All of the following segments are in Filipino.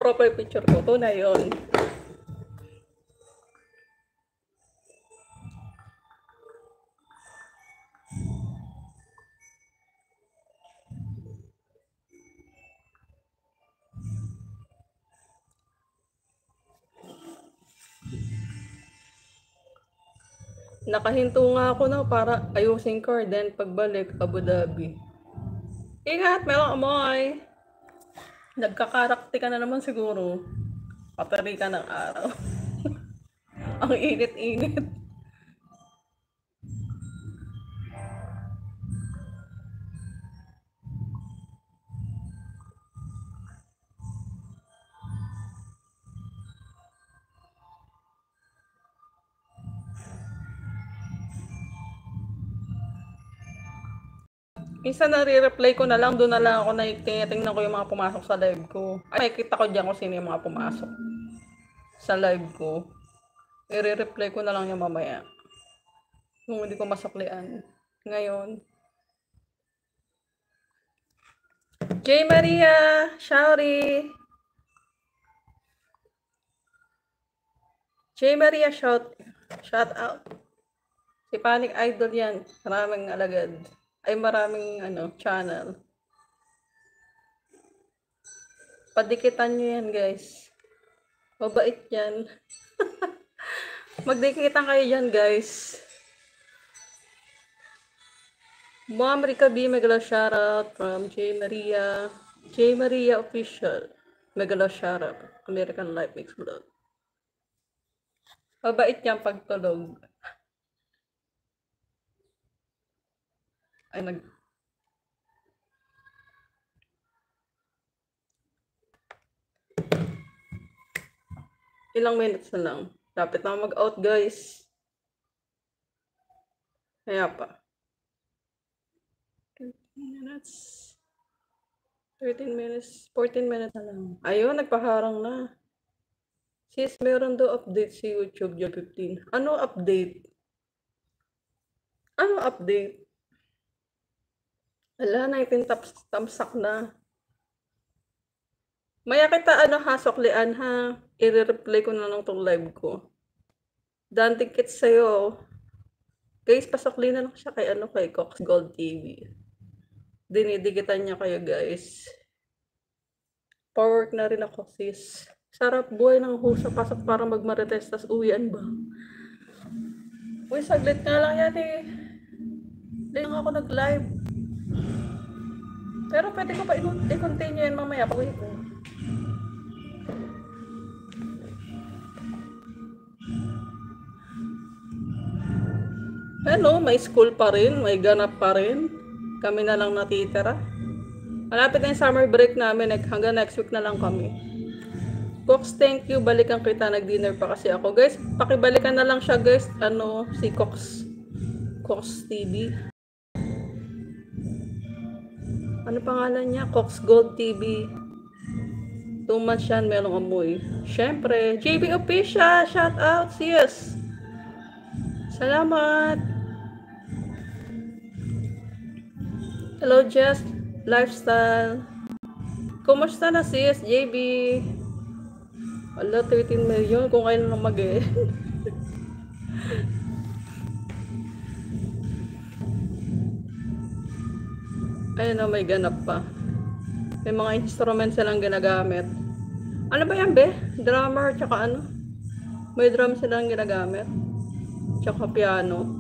profile picture ko. Tunay yun. Nakahinto nga ako na para ayusin ko, then pagbalik Abu Dhabi. Ingat, Melo Amoy! Nagkakarakti ka na naman siguro. Patari ka ng araw. Ang init-init. Minsan nare-reply ko na lang, doon na lang ako na tinitingnan ko yung mga pumasok sa live ko. Ay, makikita ko dyan kung sino yung mga pumasok sa live ko. I-reply ko na lang yung mamaya. Kung hindi ko masuklian. Ngayon. J. Maria! Shouty! J. Maria, shout out. Si Panic Idol yan. Maraming alagad. Ay maraming channel. Padikitan nyo yan, guys. Mabait yan. Magdikitan kayo dyan, guys. Mom Rica B, megalo shoutout from J. Maria. J. Maria Official. Megalo shoutout. American Life Mix Vlog. Mabait yan pagtulog. Ay, ilang minutes na lang. Dapat na mag-out, guys. Kaya pa. 13 minutes. 13 minutes. 14 minutes na lang. Ayun, nagpaharang na. Sis, meron daw update si YouTube Job 15. Ano update? Ano update? Wala, 19 tamsak na. Maya kita hasoklian ha. I-reply ko na lang tong live ko. Dantikit sa'yo. Guys, pasokli na lang siya kay Cox Gold TV. Dinidigitan niya kayo, guys. Power work na rin ako, sis. Sarap buhay ng husa pasok para magmarites, tas uwian ba? Uy, saglit nga lang yan eh. Hindi lang ako nag-live. Pero pwede ko pa i-continue yan mamaya. Pag-uwi ko. Ano, may school pa rin, may ganap pa rin. Kami na lang natitira. Malapit na yung summer break namin, hanggang next week na lang kami. Cox, thank you. Balikan kita, nag-dinner pa kasi ako. Guys, pakibalikan na lang siya, guys. Si Cox TV. Ano pangalan niya? Cox Gold TV. 2 months yan, merong amoy. Siyempre, JB Official, shout out, sis. Salamat. Hello, Jess Lifestyle. Kumusta na, sis, JB? Wala, 13 million kung kailan lang mag-e. Ayun na, may ganap pa. May mga instruments silang ginagamit. Ano ba yan, be? Drummer, tsaka ano? May drum silang ginagamit. Tsaka piano.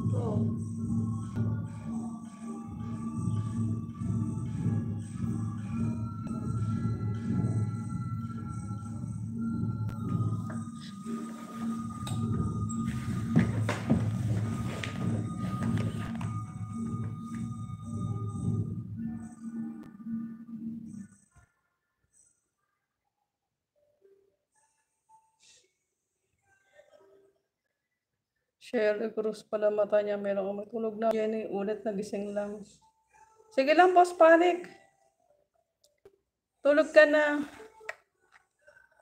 Shirley Cruz pala mata niya. Meron umatulog na. Jenny, ulit nagising lang. Sige lang, Boss Panic. Tulog ka na.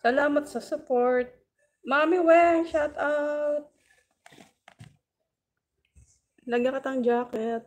Salamat sa support. Mami Weng, shout out. Lagyan ka tang jacket.